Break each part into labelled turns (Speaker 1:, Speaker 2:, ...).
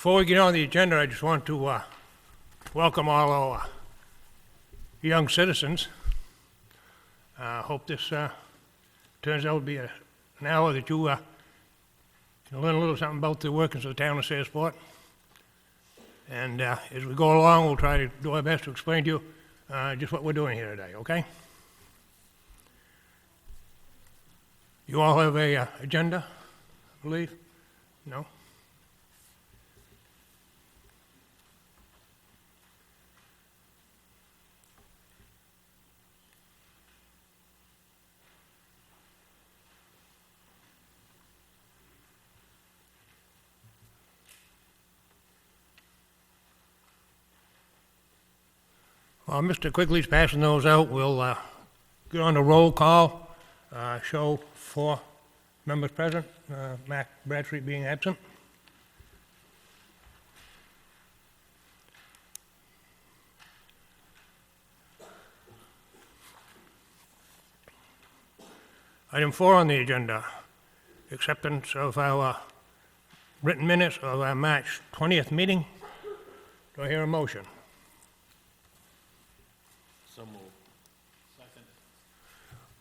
Speaker 1: Before we get on the agenda, I just want to welcome all our young citizens. Hope this turns out to be an hour that you can learn a little something about the workings of the town of Searsport. And as we go along, we'll try to do our best to explain to you just what we're doing here today, okay? You all have a agenda, I believe? No? While Mr. Quigley's passing those out, we'll get on the roll call. Show 4 members present, Mac Bradstreet being absent. Item 4 on the agenda, acceptance of our written minutes of our March 20th meeting. Do I hear a motion?
Speaker 2: So moved. Second.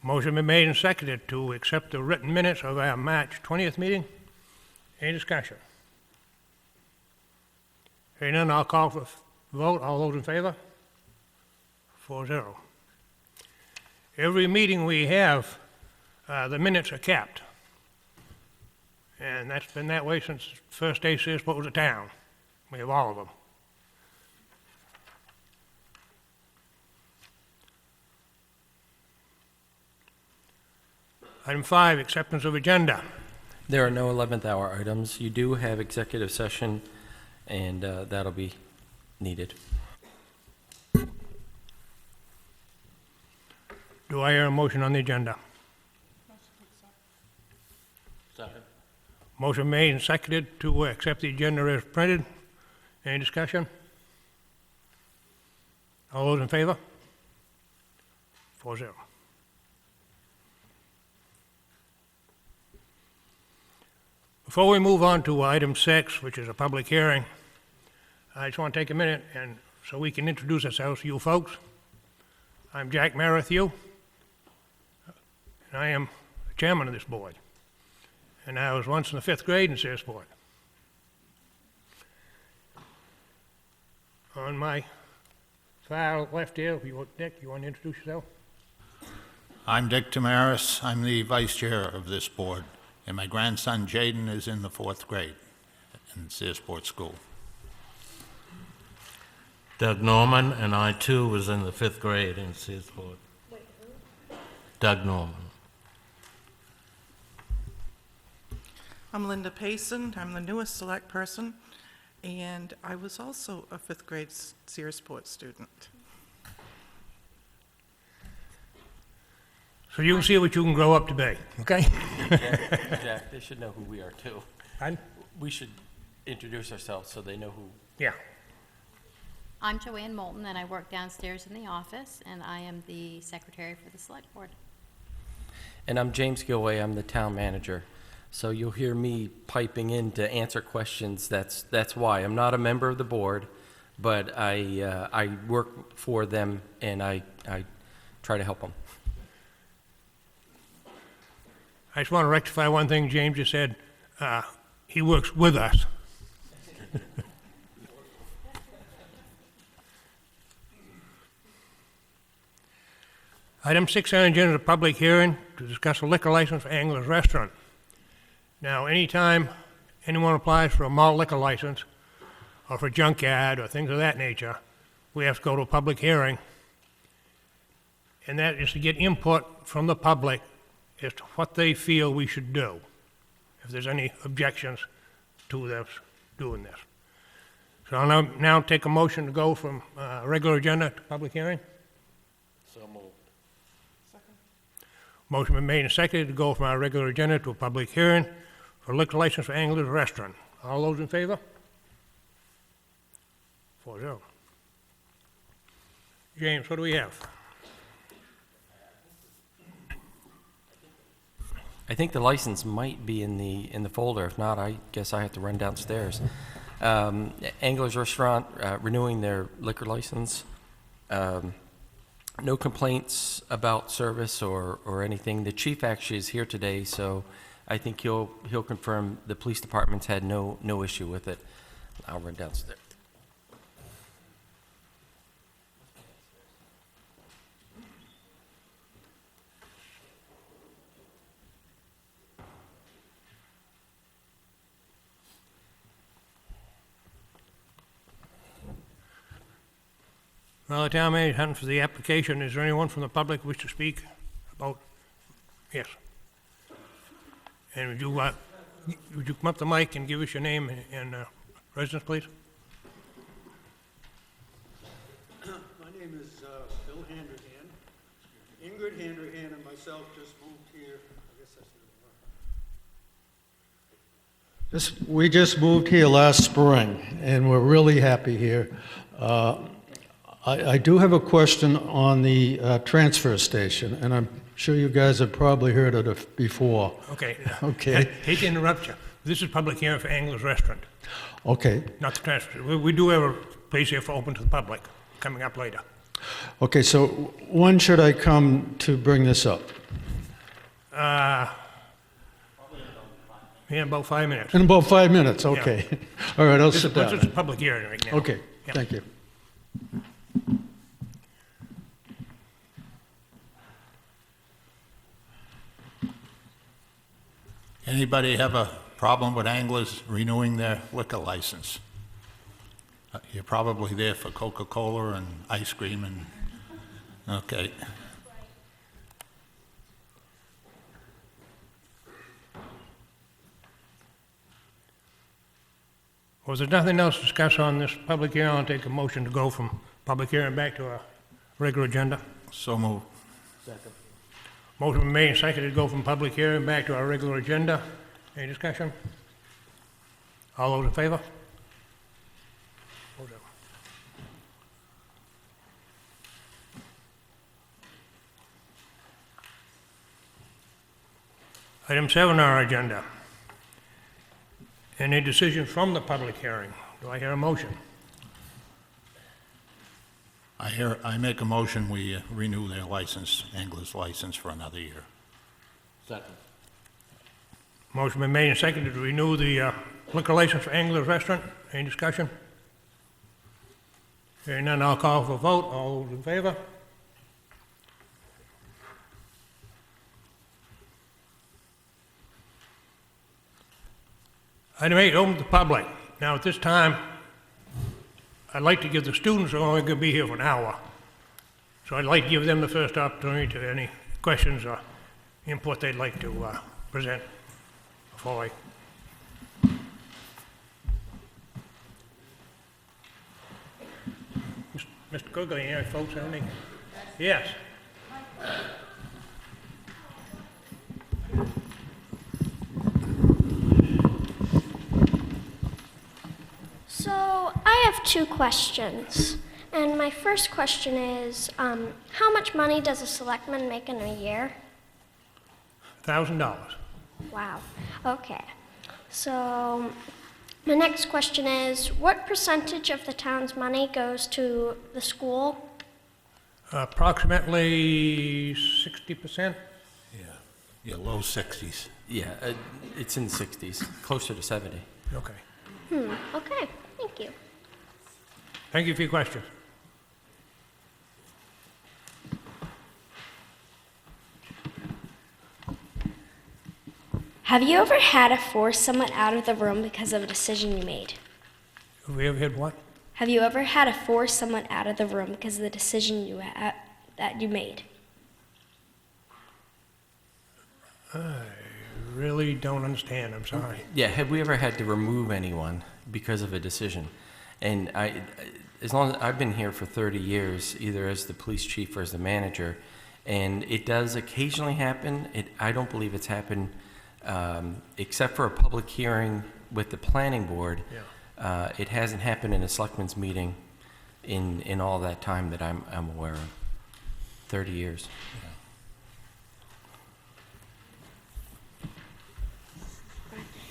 Speaker 1: Motion been made and seconded to accept the written minutes of our March 20th meeting. Any discussion? Hearing none, I'll call for vote. All those in favor? 4-0. Every meeting we have, the minutes are kept. And that's been that way since the first day Searsport was a town. We have all of them. Item 5, acceptance of agenda.
Speaker 2: There are no 11th hour items. You do have executive session, and that'll be needed.
Speaker 1: Do I hear a motion on the agenda?
Speaker 2: Second.
Speaker 1: Motion made and seconded to accept the agenda as printed. Any discussion? All those in favor? 4-0. Before we move on to item 6, which is a public hearing, I just want to take a minute and so we can introduce ourselves to you folks. I'm Jack Merrithew, and I am the chairman of this board. And I was once in the 5th grade in Searsport. On my far left here, Dick, you want to introduce yourself?
Speaker 3: I'm Dick Tamaris. I'm the vice chair of this board, and my grandson Jaden is in the 4th grade in Searsport School.
Speaker 4: Doug Norman, and I too was in the 5th grade in Searsport. Doug Norman.
Speaker 5: I'm Linda Payson. I'm the newest select person, and I was also a 5th grade Searsport student.
Speaker 1: So you can see what you can grow up to be, okay?
Speaker 2: Jack, they should know who we are too.
Speaker 1: Pardon?
Speaker 2: We should introduce ourselves so they know who.
Speaker 1: Yeah.
Speaker 6: I'm Joanne Moulton, and I work downstairs in the office, and I am the secretary for the select board.
Speaker 2: And I'm James Gilway. I'm the town manager. So you'll hear me piping in to answer questions. That's why. I'm not a member of the board, but I work for them, and I try to help them.
Speaker 1: I just want to rectify one thing James just said. He works with us. Item 6 on the agenda is a public hearing to discuss a liquor license for Angler's Restaurant. Now, anytime anyone applies for a malt liquor license or for junkyard or things of that nature, we have to go to a public hearing. And that is to get input from the public as to what they feel we should do, if there's any objections to this, doing this. So I'll now take a motion to go from regular agenda to public hearing.
Speaker 2: So moved.
Speaker 1: Motion been made and seconded to go from our regular agenda to a public hearing for liquor license for Angler's Restaurant. All those in favor? 4-0. James, what do we have?
Speaker 2: I think the license might be in the folder. If not, I guess I have to run downstairs. Angler's Restaurant renewing their liquor license. No complaints about service or anything. The chief actually is here today, so I think he'll confirm the police department's had no issue with it. I'll run downstairs.
Speaker 1: Well, the town manager hunting for the application. Is there anyone from the public wish to speak about? Yes. And would you come up the mic and give us your name and residence, please?
Speaker 7: My name is Bill Handerhan. Ingrid Handerhan and myself just moved here. I guess that's we just moved here last spring, and we're really happy here. I do have a question on the transfer station, and I'm sure you guys have probably heard of it before.
Speaker 1: Okay.
Speaker 7: Okay.
Speaker 1: Hate to interrupt you. This is public hearing for Angler's Restaurant,
Speaker 7: Okay.
Speaker 1: not the transfer. We do have a place here for open to the public, coming up later.
Speaker 7: Okay, so when should I come to bring this up?
Speaker 1: In about 5 minutes.
Speaker 7: In about 5 minutes, okay. All right, I'll sit
Speaker 1: This is a
Speaker 7: down.
Speaker 1: public hearing right now.
Speaker 7: Okay,
Speaker 1: Yeah.
Speaker 7: thank you.
Speaker 3: Anybody have a problem with anglers renewing their liquor license? You're probably there for Coca-Cola and ice cream and, okay.
Speaker 1: Well, if there's nothing else to discuss on this public hearing, I'll take a motion to go from public hearing back to our regular agenda.
Speaker 3: So moved.
Speaker 1: Motion been made and seconded to go from public hearing back to our regular agenda. Any discussion? All those in favor? Opposed? Item 7 on our agenda. Any decision from the public hearing? Do I hear a motion?
Speaker 3: I make a motion, we renew their license, angler's license for another year.
Speaker 4: Second.
Speaker 1: Motion been made and seconded to renew the liquor license for Angler's Restaurant. Any discussion? Hearing none, I'll call for a vote. All those in favor? Item 8, open to the public. Now, at this time, I'd like to give the students who are only going to be here for an hour. So I'd like to give them the first opportunity to any questions or input they'd like to present before I... Mr. Quigley, any folks have anything? Yes.
Speaker 8: So I have two questions. And my first question is, how much money does a selectman make in a year?
Speaker 1: $1,000.
Speaker 8: Wow. Okay. So my next question is, what percentage of the town's money goes to the school?
Speaker 1: Approximately 60%.
Speaker 3: Yeah, low 60s.
Speaker 2: Yeah, it's in the 60s, closer to 70.
Speaker 1: Okay.
Speaker 8: Okay, thank you.
Speaker 1: Thank you for your question.
Speaker 9: Have you ever had to force someone out of the room because of a decision you made?
Speaker 1: Have we ever had what?
Speaker 9: Have you ever had to force someone out of the room because of the decision that you made?
Speaker 1: I really don't understand. I'm sorry.
Speaker 2: Yeah, have we ever had to remove anyone because of a decision? And as long as I've been here for 30 years, either as the police chief or as the manager, and it does occasionally happen. I don't believe it's happened, except for a public hearing with the planning board.
Speaker 1: Yeah.
Speaker 2: It hasn't happened in a selectmen's meeting in all that time that I'm aware of. 30 years.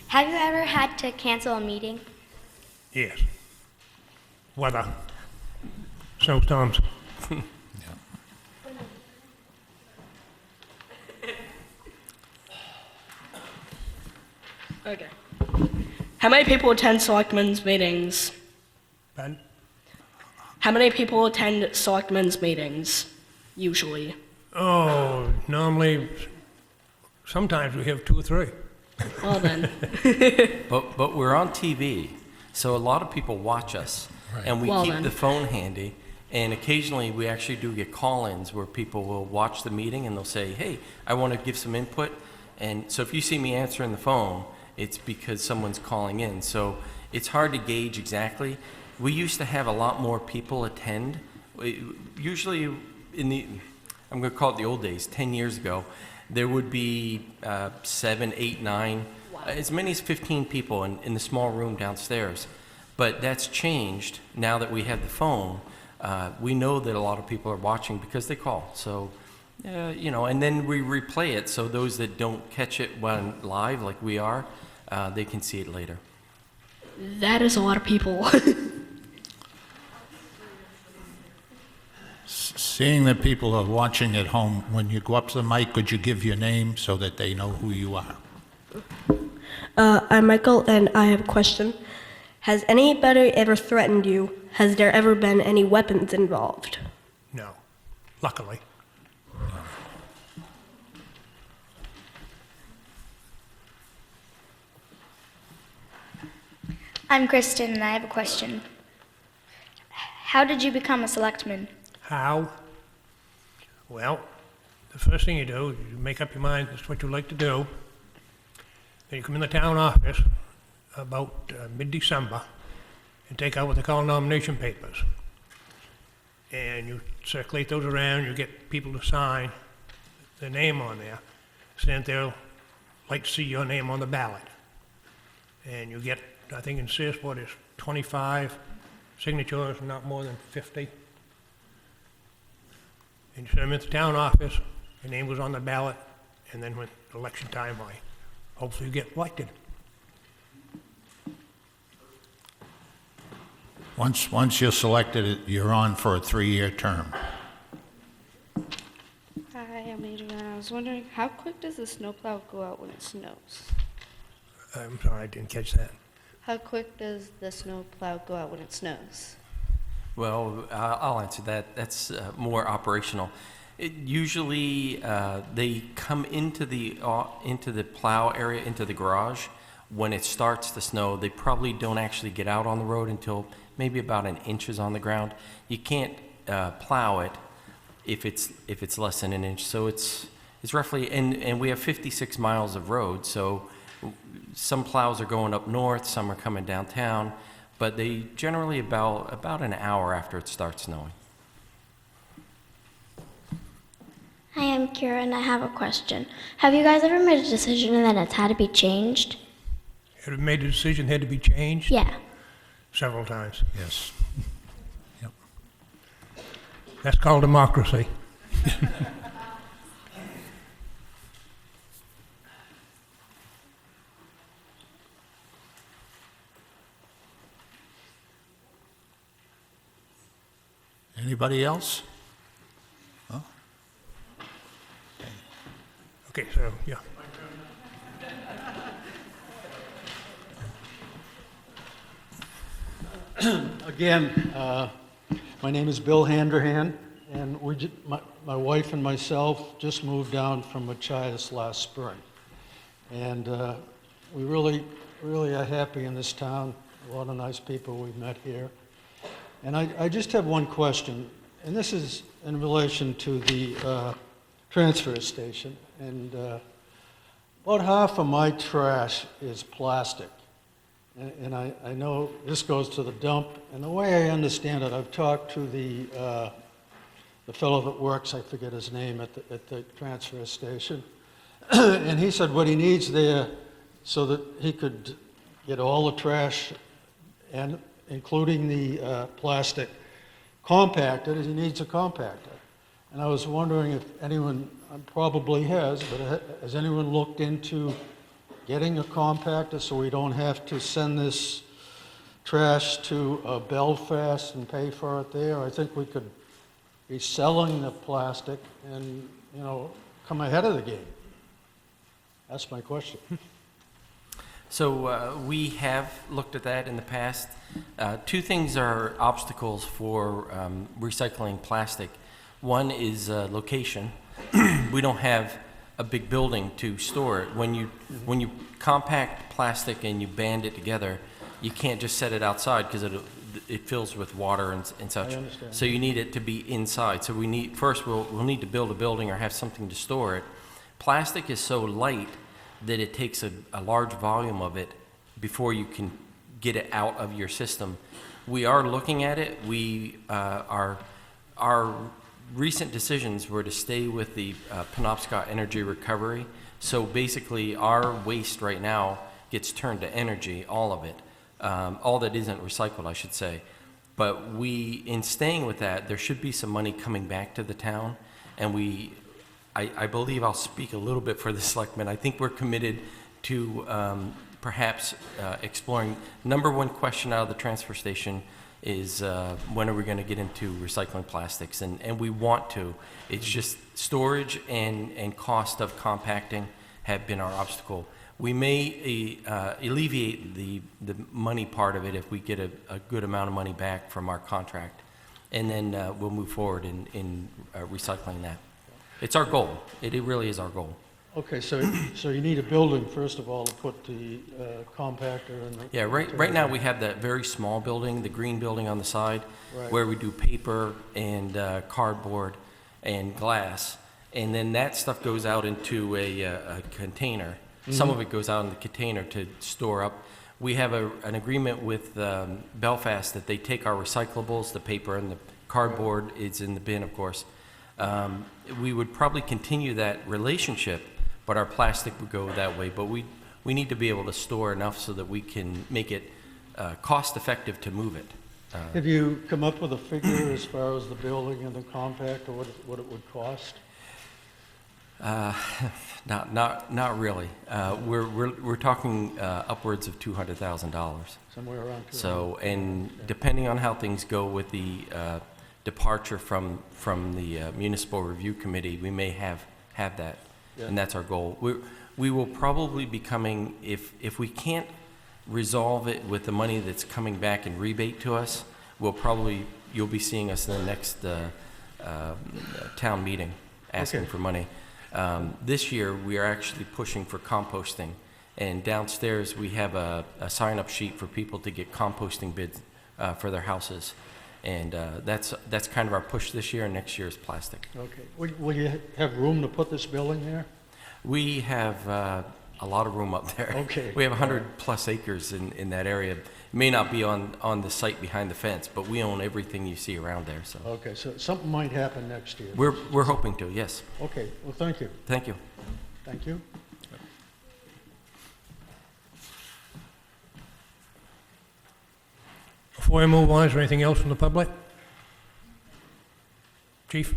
Speaker 9: Have you ever had to cancel a meeting?
Speaker 1: Yes. Weather, snowstorms.
Speaker 10: Okay. How many people attend selectmen's meetings?
Speaker 1: Pardon?
Speaker 10: How many people attend selectmen's meetings, usually?
Speaker 1: Oh, normally, sometimes we have 2 or 3.
Speaker 10: Well then,
Speaker 2: But we're on TV, so a lot of people watch us, and we
Speaker 10: Well
Speaker 2: keep
Speaker 10: then.
Speaker 2: the phone handy. And occasionally, we actually do get call-ins where people will watch the meeting and they'll say, "Hey, I want to give some input." And so, if you see me answering the phone, it's because someone's calling in. So it's hard to gauge exactly. We used to have a lot more people attend. Usually, I'm going to call it the old days, 10 years ago, there would be 7, 8, 9, as many as 15 people in the small room downstairs. But that's changed now that we have the phone. We know that a lot of people are watching because they call. So, and then we replay it so those that don't catch it when live, like we are, they can see it later.
Speaker 10: that is a lot of people.
Speaker 3: Seeing that people are watching at home, when you go up to the mic, could you give your name so that they know who you are?
Speaker 9: I'm Michael, and I have a question. Has anybody ever threatened you? Has there ever been any weapons involved?
Speaker 1: No, luckily.
Speaker 11: I'm Kristen, and I have a question. How did you become a selectman?
Speaker 1: How? Well, the first thing you do is you make up your mind that's what you like to do. Then you come in the town office about mid-December and take out what they call nomination papers. And you circulate those around, you get people to sign their name on there, so that they'll like to see your name on the ballot. And you get, I think in Searsport it's 25 signatures, not more than 50. And you send them at the town office, your name goes on the ballot, and then when election time, hopefully you get elected.
Speaker 3: Once you're selected, you're on for a 3-year term.
Speaker 12: Hi, I'm Adriana. I was wondering, how quick does the snowplow go out when it snows?
Speaker 1: I'm sorry, I didn't catch that.
Speaker 12: How quick does the snowplow go out when it snows?
Speaker 2: Well, I'll answer that. That's more operational. Usually, they come into the plow area, into the garage, when it starts to snow. They probably don't actually get out on the road until maybe about an inch is on the ground. You can't plow it if it's less than an inch. So it's roughly, and we have 56 miles of road. So some plows are going up north, some are coming downtown, but they generally about an hour after it starts snowing.
Speaker 8: Hi, I'm Kira, and I have a question. Have you guys ever made a decision and then it's had to be changed?
Speaker 1: Have you made a decision had to be changed?
Speaker 8: Yeah.
Speaker 1: Several times.
Speaker 3: Yes. Yep.
Speaker 1: That's called democracy.
Speaker 3: Anybody else? Huh?
Speaker 1: Okay, so, yeah.
Speaker 7: Again, my name is Bill Handerhan, and my wife and myself just moved down from Machias last spring. And we really are happy in this town. A lot of nice people we've met here. And I just have one question, and this is in relation to the transfer station. And about half of my trash is plastic. And I know this goes to the dump, and the way I understand it, I've talked to the fellow that works, I forget his name, at the transfer station, and he said what he needs there so that he could get all the trash, and including the plastic, compacted, is he needs a compactor. And I was wondering if anyone, probably has, but has anyone looked into getting a compactor so we don't have to send this trash to Belfast and pay for it there. I think we could be selling the plastic and, come ahead of the game. That's my question.
Speaker 2: So we have looked at that in the past. Two things are obstacles for recycling plastic. One is location. We don't have a big building to store it. When you compact plastic and you band it together, you can't just set it outside because it fills with water and such.
Speaker 7: I understand.
Speaker 2: So you need it to be inside. So we'll need to build a building or have something to store it. Plastic is so light that it takes a large volume of it before you can get it out of your system. We are looking at it. Our recent decisions were to stay with the Penobscot Energy Recovery. So basically, our waste right now gets turned to energy, all of it. All that isn't recycled, I should say. But in staying with that, there should be some money coming back to the town, and I believe I'll speak a little bit for the selectmen. I think we're committed to perhaps exploring. Number one question out of the transfer station is when are we going to get into recycling plastics? And we want to. It's just storage and cost of compacting have been our obstacle. We may alleviate the money part of it if we get a good amount of money back from our contract, and then we'll move forward in recycling that. It's our goal. It really is our goal.
Speaker 7: Okay, so you need a building, first of all, to put the compactor in the...
Speaker 2: Yeah, right now we have that very small building, the green building on the side,
Speaker 7: Right.
Speaker 2: where we do paper and cardboard and glass, and then that stuff goes out into a container. Some of it goes out in the container to store up. We have an agreement with Belfast that they take our recyclables, the paper and the cardboard is in the bin, of course. We would probably continue that relationship, but our plastic would go that way. But we need to be able to store enough so that we can make it cost effective to move it.
Speaker 7: Have you come up with a figure as far as the building and the compactor, what it would cost?
Speaker 2: Not really. We're talking upwards of $200,000.
Speaker 7: Somewhere around 200.
Speaker 2: So, and depending on how things go with the departure from the municipal review committee, we may have that,
Speaker 7: Yeah.
Speaker 2: and that's our goal. We will probably be coming, if we can't resolve it with the money that's coming back in rebate to us, you'll be seeing us in the next town meeting asking for money. This year, we are actually pushing for composting, and downstairs we have a sign-up sheet for people to get composting bids for their houses, and that's kind of our push this year. And next year is plastic.
Speaker 7: Okay. Will you have room to put this building there?
Speaker 2: We have a lot of room up there.
Speaker 7: Okay.
Speaker 2: We have 100+ acres in that area. It may not be on the site behind the fence, but we own everything you see around there. So
Speaker 7: Okay, so something might happen next year.
Speaker 2: we're hoping to. Yes.
Speaker 7: Okay, well, thank you.
Speaker 2: Thank you.
Speaker 7: Thank you.
Speaker 1: Before I move on, is there anything else from the public? Chief?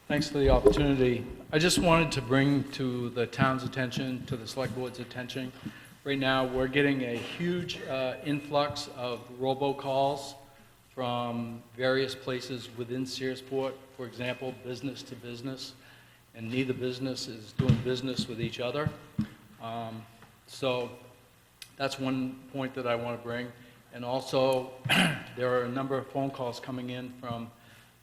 Speaker 13: Thanks for the opportunity. I just wanted to bring to the town's attention, to the select board's attention. Right now, we're getting a huge influx of robocalls from various places within Searsport, for example, business to business, and neither business is doing business with each other. So that's one point that I want to bring. And also, there are a number of phone calls coming in from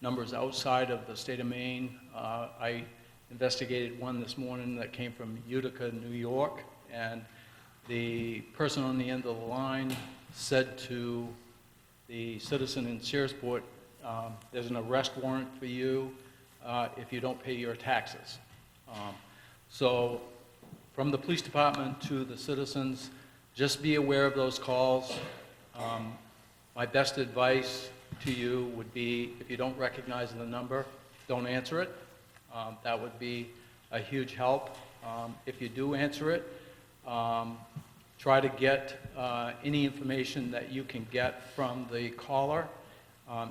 Speaker 13: numbers outside of the state of Maine. I investigated one this morning that came from Utica, New York, and the person on the end of the line said to the citizen in Searsport, there's an arrest warrant for you if you don't pay your taxes. So from the police department to the citizens, just be aware of those calls. My best advice to you would be, if you don't recognize the number, don't answer it. That would be a huge help. If you do answer it, try to get any information that you can get from the caller.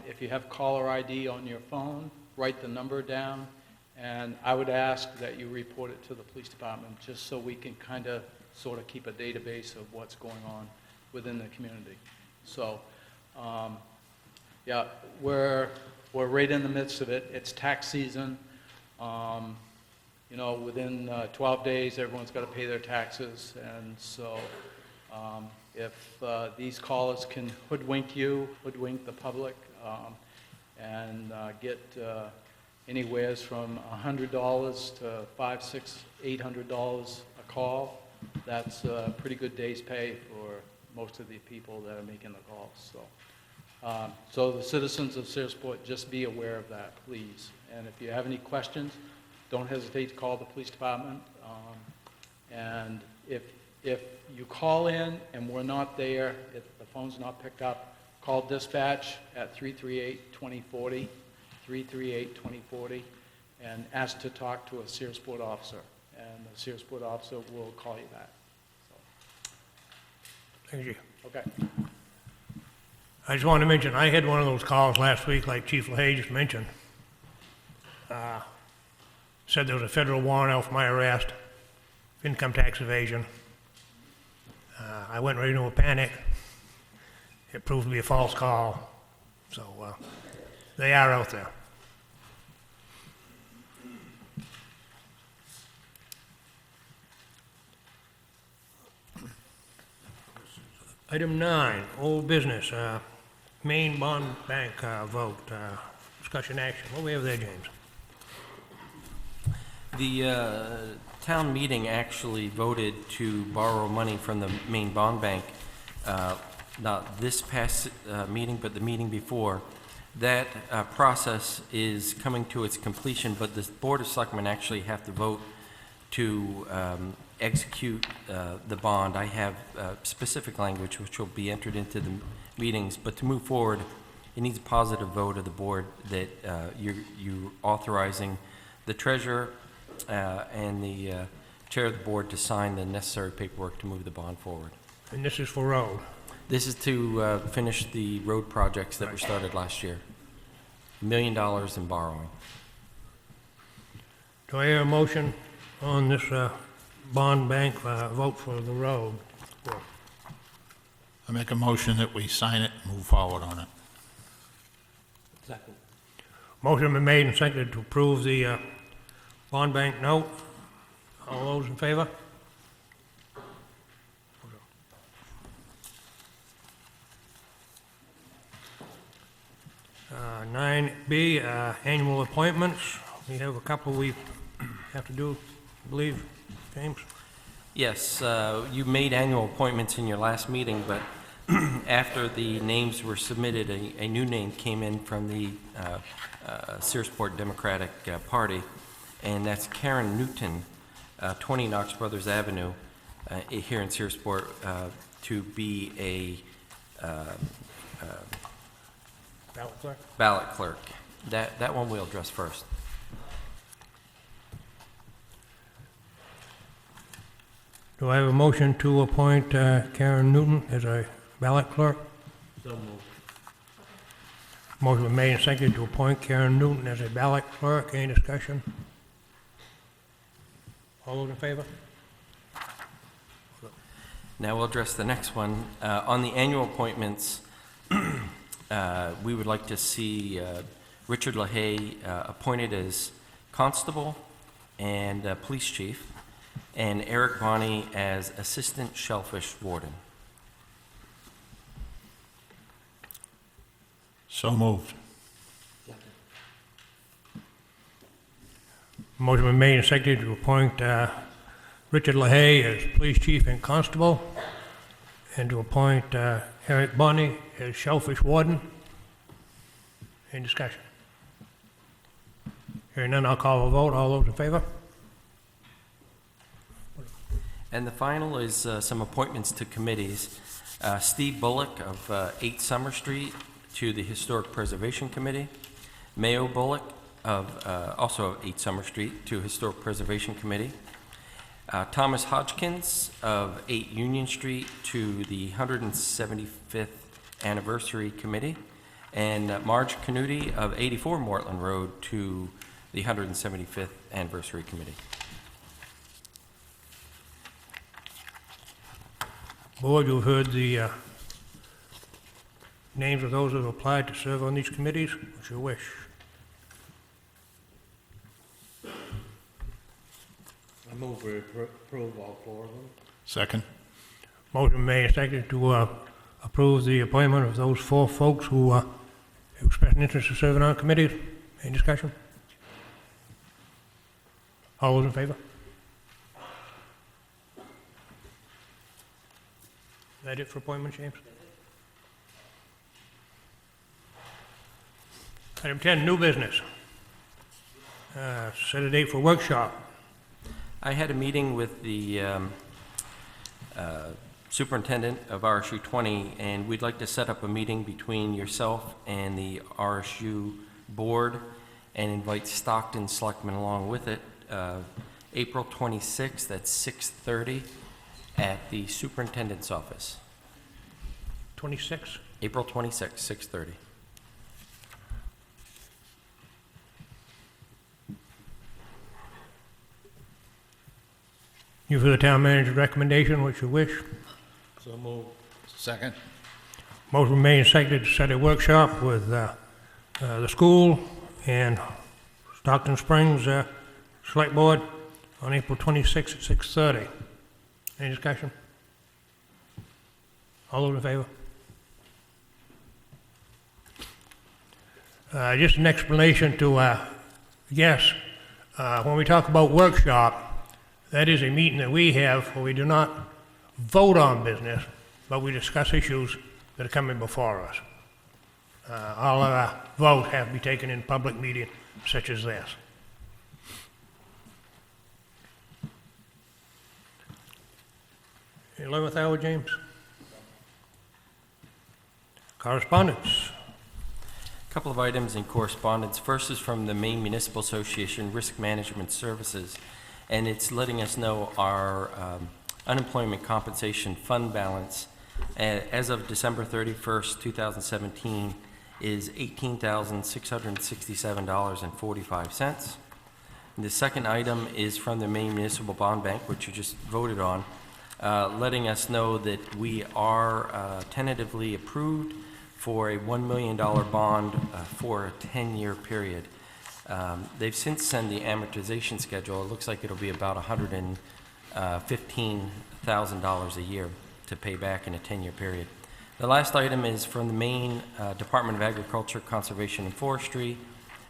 Speaker 13: If you have caller ID on your phone, write the number down And I would ask that you report it to the police department, just so we can kind of, sort of keep a database of what's going on within the community. So, yeah, we're right in the midst of it. It's tax season. You know, within 12 days, everyone's got to pay their taxes. And so if these callers can hoodwink you, hoodwink the public, and get anywheres from $100 to $500, $600, $800 a call, that's a pretty good day's pay for most of the people that are making the calls. So, so the citizens of Searsport, just be aware of that, please. And if you have any questions, don't hesitate to call the police department. And if you call in and we're not there, if the phone's not picked up, call dispatch at 338-2040, 338-2040, and ask to talk to a Searsport officer. And the Searsport officer will call you back.
Speaker 1: Thank you.
Speaker 13: Okay.
Speaker 1: I just wanted to mention, I had one of those calls last week, like Chief LaHaye just mentioned. Said there was a federal warrant out for my arrest, income tax evasion. I went right into a panic. It proved to be a false call. So they are out there. Item 9, old business, Maine Bond Bank vote, discussion action. What do we have there, James?
Speaker 2: The town meeting actually voted to borrow money from the Maine Bond Bank, not this past meeting, but the meeting before. That process is coming to its completion, but the Board of Selectmen actually have to vote to execute the bond. I have specific language which will be entered into the meetings, but to move forward, it needs a positive vote of the board that you're authorizing the treasurer and the chair of the board to sign the necessary paperwork to move the bond forward.
Speaker 1: And this is for road.
Speaker 2: This is to finish the road projects that were started last year. $1 million in borrowing.
Speaker 1: Do I hear a motion on this bond bank vote for the road?
Speaker 3: I make a motion that we sign it and move forward on it.
Speaker 4: Second.
Speaker 1: Motion been made and seconded to approve the bond bank note. All those in favor? 9B, annual appointments. We have a couple we have to do, I believe, James?
Speaker 2: Yes, you made annual appointments in your last meeting, but after the names were submitted, a new name came in from the Searsport Democratic Party, and that's Karen Newton, 20 Knox Brothers Avenue, here in Searsport, to be a
Speaker 1: Ballot clerk?
Speaker 2: ballot clerk. That one we'll address first.
Speaker 1: Do I have a motion to appoint Karen Newton as a ballot clerk?
Speaker 4: So moved.
Speaker 1: Motion been made and seconded to appoint Karen Newton as a ballot clerk. Any discussion? All those in favor?
Speaker 2: Now we'll address the next one. On the annual appointments, we would like to see Richard LaHaye appointed as constable and police chief, and Eric Bonney as assistant shellfish warden.
Speaker 3: So moved.
Speaker 1: Motion been made and seconded to appoint Richard LaHaye as police chief and constable, and to appoint Eric Bonney as shellfish warden. Any discussion? Hearing none, I'll call a vote. All those in favor?
Speaker 2: And the final is some appointments to committees. Steve Bullock of 8 Summer Street to the Historic Preservation Committee. Mayo Bullock of also of 8 Summer Street to Historic Preservation Committee. Thomas Hodgkins of 8 Union Street to the 175th Anniversary Committee. And Marge Canuti of 84 Mortland Road to the 175th Anniversary Committee.
Speaker 1: Board, you've heard the names of those who have applied to serve on these committees. What's your wish?
Speaker 4: I move we approve all four of them.
Speaker 3: Second.
Speaker 1: Motion made and seconded to approve the appointment of those 4 folks who expressed an interest in serving on committees. Any discussion? All those in favor? Is that it for appointment, James? Item 10, new business. Set a date for workshop.
Speaker 2: I had a meeting with the superintendent of RSU 20, and we'd like to set up a meeting between yourself and the RSU board and invite Stockton Selectmen along with it. April 26th at 6:30 at the superintendent's office.
Speaker 1: 26?
Speaker 2: April 26th, 6:30.
Speaker 1: You've heard the town manager's recommendation. What's your wish?
Speaker 4: So move.
Speaker 3: Second.
Speaker 1: Motion made and seconded to set a workshop with the school and Stockton Springs Select Board on April 26th at 6:30. Any discussion? All those in favor? Just an explanation to yes, when we talk about workshop, that is a meeting that we have where we do not vote on business, but we discuss issues that are coming before us. All of our votes have to be taken in public meeting such as this. The 11th hour, James? Correspondence.
Speaker 2: A couple of items in correspondence. First is from the Maine Municipal Association Risk Management Services, and it's letting us know our unemployment compensation fund balance as of December 31st, 2017 is $18,667.45. The second item is from the Maine Municipal Bond Bank, which you just voted on, letting us know that we are tentatively approved for a $1 million bond for a 10-year period. They've since sent the amortization schedule. It looks like it'll be about $115,000 a year to pay back in a 10-year period. The last item is from the Maine Department of Agriculture, Conservation, and Forestry,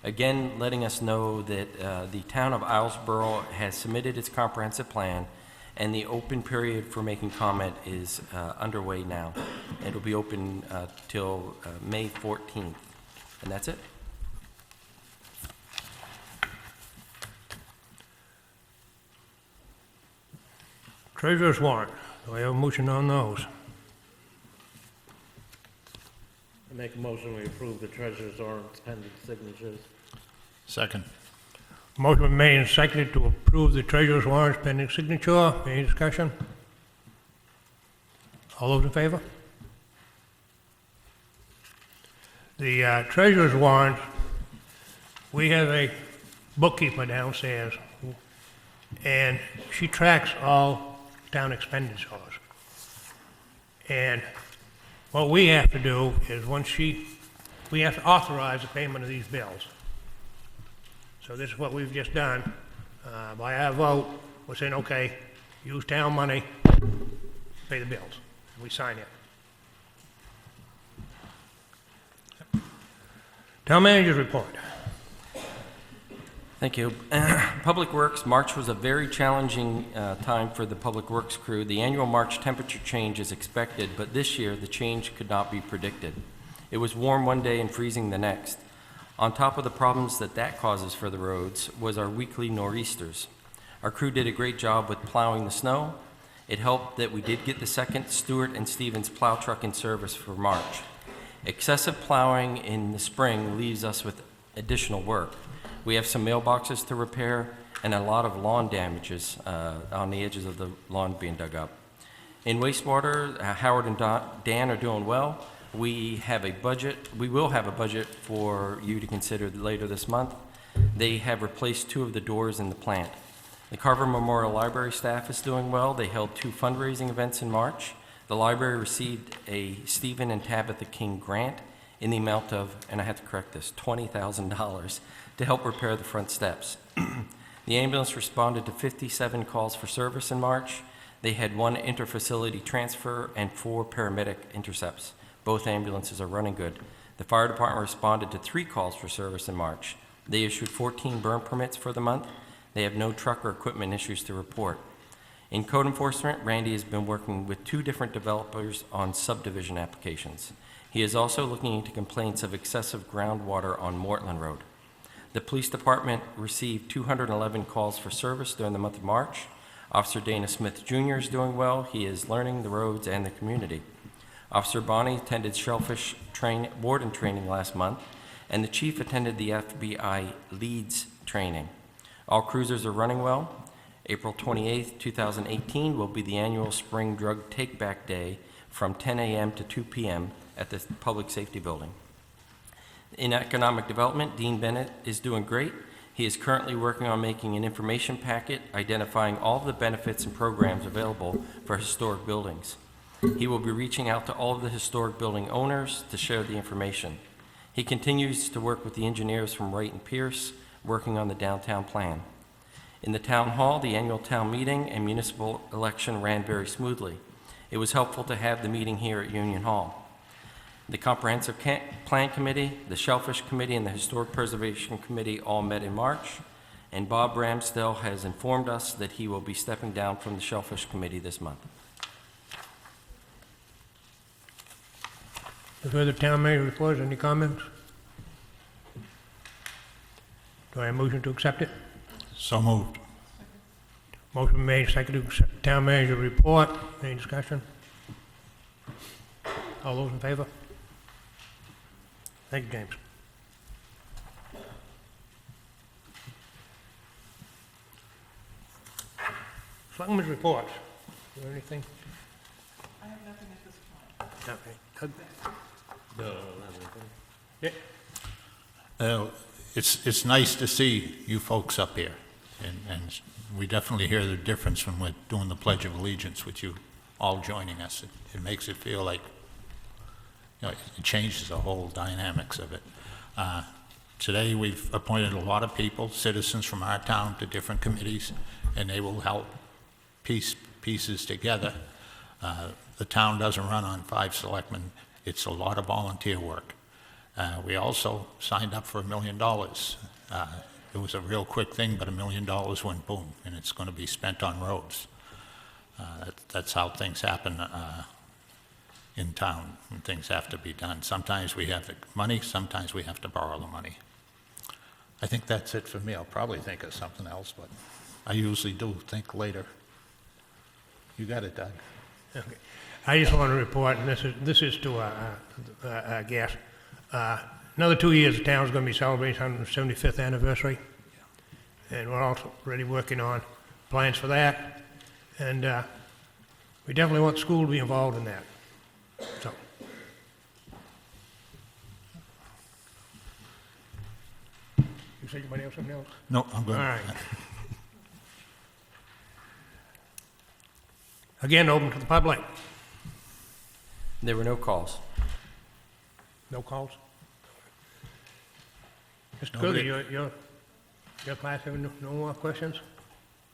Speaker 2: again letting us know that the town of Islesboro has submitted its comprehensive plan, and the open period for making comment is underway now. It'll be open till May 14th, and that's it.
Speaker 1: Treasurer's warrant. Do I have a motion on those?
Speaker 4: I make a motion we approve the treasurer's warrants pending signatures.
Speaker 3: Second.
Speaker 1: Motion been made and seconded to approve the treasurer's warrants pending signature. Any discussion? All those in favor? The treasurer's warrants, we have a bookkeeper downstairs, and she tracks all town expenditures. And what we have to do is we have to authorize the payment of these bills. So this is what we've just done. By our vote, we're saying, okay, use town money, pay the bills. We sign it. Town manager's report.
Speaker 2: Thank you. Public Works, March was a very challenging time for the Public Works crew. The annual March temperature change is expected, but this year the change could not be predicted. It was warm one day and freezing the next. On top of the problems that causes for the roads was our weekly nor'easters. Our crew did a great job with plowing the snow. It helped that we did get the second Stewart and Stevens plow truck in service for March. Excessive plowing in the spring leaves us with additional work. We have some mailboxes to repair and a lot of lawn damages on the edges of the lawn being dug up. In wastewater, Howard and Dan are doing well. We have a budget, we will have a budget for you to consider later this month. They have replaced 2 of the doors in the plant. The Carver Memorial Library staff is doing well. They held 2 fundraising events in March. The library received a Stephen and Tabitha King grant in the amount of, and I have to correct this, $20,000 to help repair the front steps. The ambulance responded to 57 calls for service in March. They had 1 interfacility transfer and 4 paramedic intercepts. Both ambulances are running good. The fire department responded to 3 calls for service in March. They issued 14 burn permits for the month. They have no truck or equipment issues to report. In code enforcement, Randy has been working with 2 different developers on subdivision applications. He is also looking into complaints of excessive groundwater on Mortland Road. The police department received 211 calls for service during the month of March. Officer Dana Smith Jr. is doing well. He is learning the roads and the community. Officer Bonnie attended Shellfish warden training last month, and the chief attended the FBI leads training. All cruisers are running well. April 28th, 2018 will be the annual Spring Drug Take-Back Day from 10 a.m. to 2 p.m. at the Public Safety Building. In economic development, Dean Bennett is doing great. He is currently working on making an information packet identifying all of the benefits and programs available for historic buildings. He will be reaching out to all of the historic building owners to share the information. He continues to work with the engineers from Wright and Pierce, working on the downtown plan. In the town hall, the annual town meeting and municipal election ran very smoothly. It was helpful to have the meeting here at Union Hall. The Comprehensive Plan Committee, the Shellfish Committee, and the Historic Preservation Committee all met in March, and Bob Ramsdell has informed us that he will be stepping down from the Shellfish Committee this month.
Speaker 1: The further town manager reports, any comments? Do I have a motion to accept it?
Speaker 3: So moved.
Speaker 1: Motion made, second to accept town manager report. Any discussion? All those in favor? Thank you, James. Selectmen's reports. Is there anything?
Speaker 5: I have nothing at this point.
Speaker 1: Okay. Yeah.
Speaker 3: It's nice to see you folks up here, and we definitely hear the difference when we're doing the Pledge of Allegiance with you all joining us. It makes it feel like, it changes the whole dynamics of it. Today, we've appointed a lot of people, citizens from our town, to different committees, and they will help piece pieces together. The town doesn't run on 5 selectmen. It's a lot of volunteer work. We also signed up for $1 million. It was a real quick thing, but $1 million went boom, and it's going to be spent on roads. That's how things happen in town, when things have to be done. Sometimes we have the money, sometimes we have to borrow the money. I think that's it for me. I'll probably think of something else, but I usually do think later. You got it, Doug.
Speaker 1: Okay. I just want to report, and this is to our guest. Another 2 years, the town's going to be celebrating its 175th anniversary, and we're also already working on plans for that, and we definitely want the school to be involved in that. So. You say anybody else something else?
Speaker 3: No, I'm good.
Speaker 1: All right. Again, open to the public.
Speaker 2: There were no calls.
Speaker 1: No calls? Mr.
Speaker 3: Nobody.
Speaker 1: Coogan, your class having no more questions?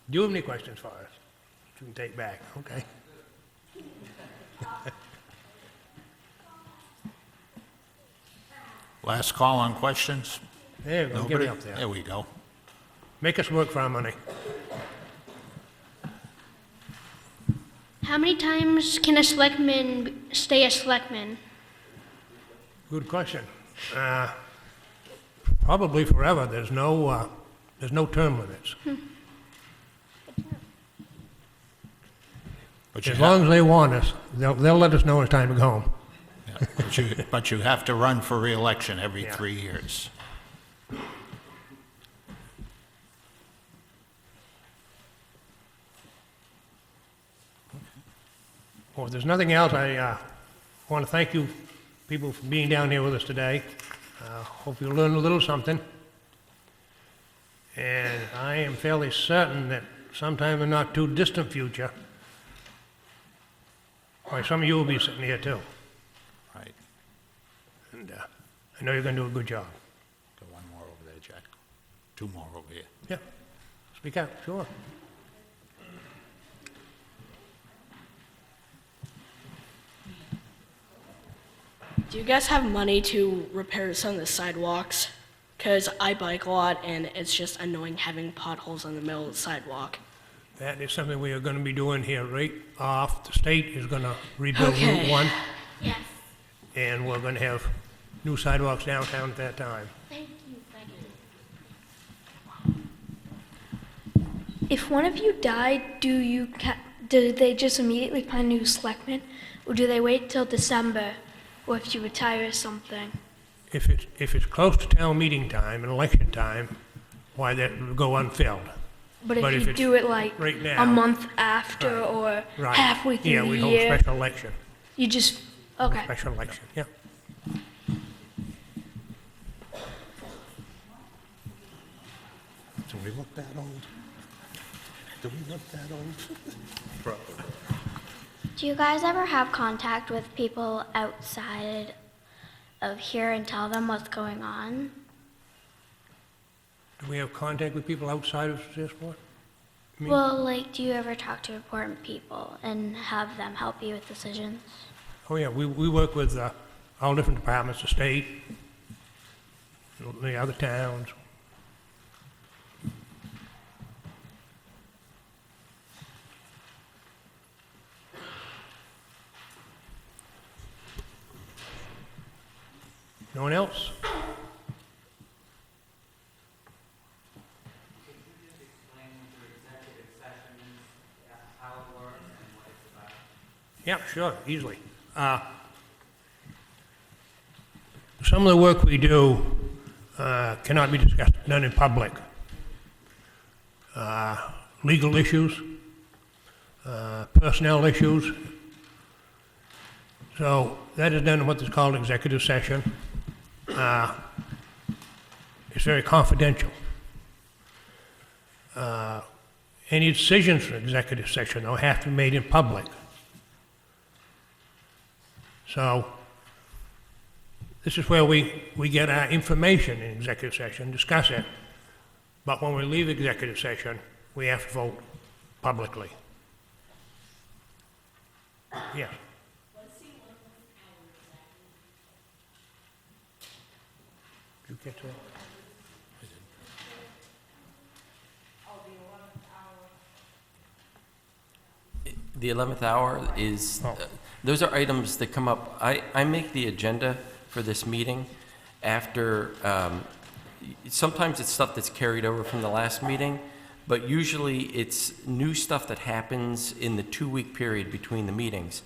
Speaker 1: Do you have any questions for us? You can take back, okay.
Speaker 3: Last call on questions?
Speaker 1: There you go, get
Speaker 3: Nobody?
Speaker 1: it up there.
Speaker 3: There we go.
Speaker 1: Make us work for our money.
Speaker 8: How many times can a selectman stay a selectman?
Speaker 1: Good question. Probably forever. There's no term limits.
Speaker 3: But you
Speaker 1: As
Speaker 3: have-
Speaker 1: long as they want us, they'll let us know it's time to go home.
Speaker 3: yeah, but you have to run for re-election every
Speaker 1: Yeah.
Speaker 3: 3 years.
Speaker 1: Well, if there's nothing else, I want to thank you people for being down here with us today. Hope you learned a little something. And I am fairly certain that sometime in the not too distant future, why, some of you will be sitting here too.
Speaker 3: Right.
Speaker 1: And I know you're going to do a good job.
Speaker 3: Got one more over there, Jack. Two more over here.
Speaker 1: Yeah, speak out, sure.
Speaker 10: Do you guys have money to repair some of the sidewalks? Because I bike a lot and it's just annoying having potholes in the middle of the sidewalk.
Speaker 1: That is something we are going to be doing here right off. The state is going to rebuild Route
Speaker 10: Okay.
Speaker 1: 1,
Speaker 8: Yes.
Speaker 1: and we're going to have new sidewalks downtown at that time.
Speaker 8: Thank you, thank you.
Speaker 14: If one of you died, do they just immediately find new selectmen, or do they wait till December, or if you retire or something?
Speaker 1: If it's close to town meeting time and election time, why, that will go unfilled.
Speaker 14: But if you
Speaker 1: it's
Speaker 14: do it like
Speaker 1: right now,
Speaker 14: a month after or
Speaker 1: right.
Speaker 14: halfway through
Speaker 1: Yeah,
Speaker 14: the
Speaker 1: we
Speaker 14: year,
Speaker 1: hold special election.
Speaker 14: you just okay.
Speaker 1: Special election, yeah.
Speaker 3: Do we look that old? Do we look that old?
Speaker 8: Do you guys ever have contact with people outside of here and tell them what's going on?
Speaker 1: Do we have contact with people outside of Searsport? Me?
Speaker 8: Well, like, do you ever talk to important people and have them help you with decisions?
Speaker 1: Oh, yeah, we work with all different departments, the state, the other towns. No one else? Yeah, sure, easily. Some of the work we do cannot be discussed, done in public. Legal issues, personnel issues. So that is done in what is called executive session. It's very confidential. Any decisions for executive session, though, have to be made in public. So this is where we get our information in executive session, discuss it. But when we leave executive session, we have to vote publicly. Yeah. Did you get to that?
Speaker 2: The 11th hour is, those are items that come up. I make the agenda for this meeting after, sometimes it's stuff that's carried over from the last meeting, but usually it's new stuff that happens in the 2-week period between the meetings.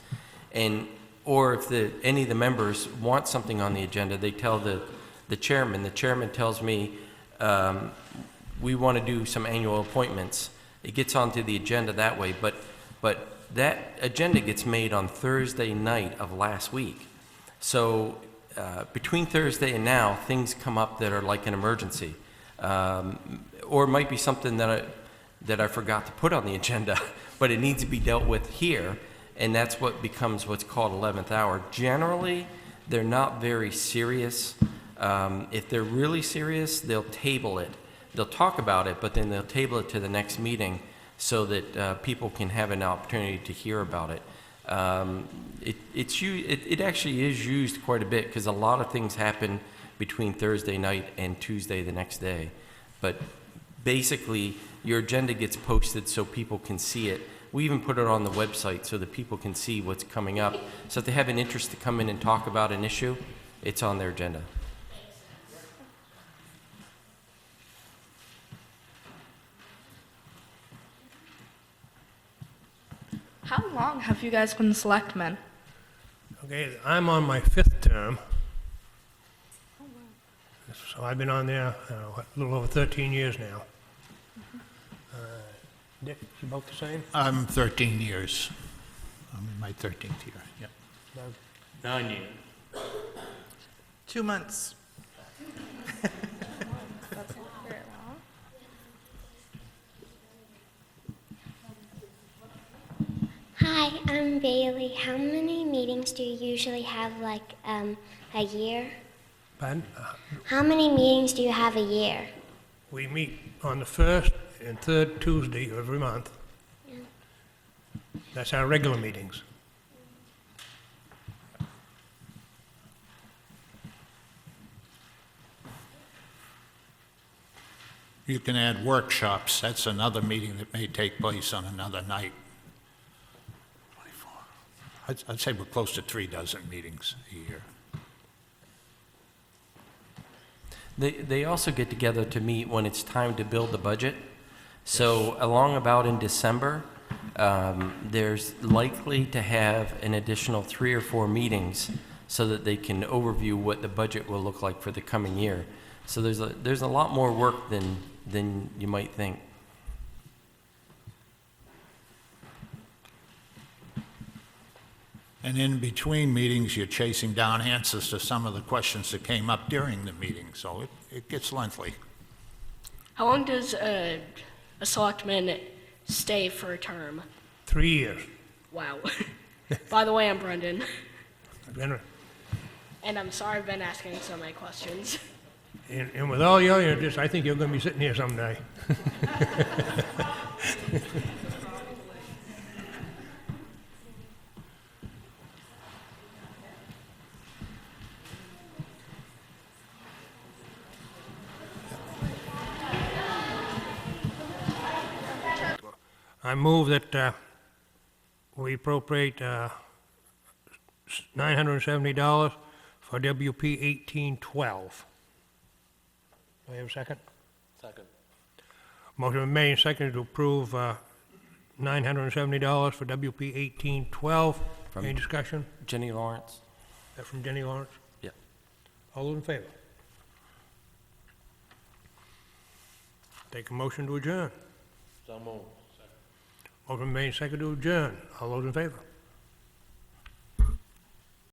Speaker 2: Or if any of the members want something on the agenda, they tell the chairman. The chairman tells me, we want to do some annual appointments. It gets onto the agenda that way, but that agenda gets made on Thursday night of last week. So between Thursday and now, things come up that are like an emergency. Or it might be something that I forgot to put on the agenda, but it needs to be dealt with here, and that's what becomes what's called 11th hour. Generally, they're not very serious. If they're really serious, they'll table it. They'll talk about it, but then they'll table it to the next meeting so that people can have an opportunity to hear about it. It actually is used quite a bit because a lot of things happen between Thursday night and Tuesday the next day. But basically, your agenda gets posted so people can see it. We even put it on the website so that people can see what's coming up. So if they have an interest to come in and talk about an issue, it's on their agenda.
Speaker 9: How long have you guys been selectmen?
Speaker 1: Okay, I'm on my 5th term. So I've been on there a little over 13 years now. Dick, is about the same?
Speaker 3: I'm 13 years. I'm in my 13th year, yeah.
Speaker 1: Doug?
Speaker 4: 9 years.
Speaker 5: 2 months.
Speaker 8: Hi, I'm Bailey. How many meetings do you usually have, like, a year?
Speaker 1: Pardon?
Speaker 8: How many meetings do you have a year?
Speaker 1: We meet on the first and third Tuesday of every month. That's our regular meetings.
Speaker 3: You can add workshops, that's another meeting that may take place on another night. I'd say we're close to 36 meetings a year.
Speaker 2: They also get together to meet when it's time to build the budget. So along about in December, there's likely to have an additional 3 or 4 meetings so that they can overview what the budget will look like for the coming year. So there's a lot more work than you might think.
Speaker 3: And in between meetings, you're chasing down answers to some of the questions that came up during the meeting, so it gets lengthy.
Speaker 10: How long does a selectman stay for a term?
Speaker 1: 3 years.
Speaker 10: Wow. By the way, I'm Brendan,
Speaker 1: And
Speaker 10: and I'm sorry I've been asking so many questions.
Speaker 1: and with all your interest, I think you're going to be sitting here someday. I move that we appropriate $970 for WP 1812. Do I have a second?
Speaker 4: Second.
Speaker 1: Motion been made and seconded to approve $970 for WP 1812.
Speaker 2: From-
Speaker 1: Any discussion?
Speaker 2: Jenny Lawrence?
Speaker 1: That from Jenny Lawrence?
Speaker 2: Yep.
Speaker 1: All those in favor? Take a motion to adjourn.
Speaker 4: So moved.
Speaker 1: Motion made and seconded to adjourn. All those in favor?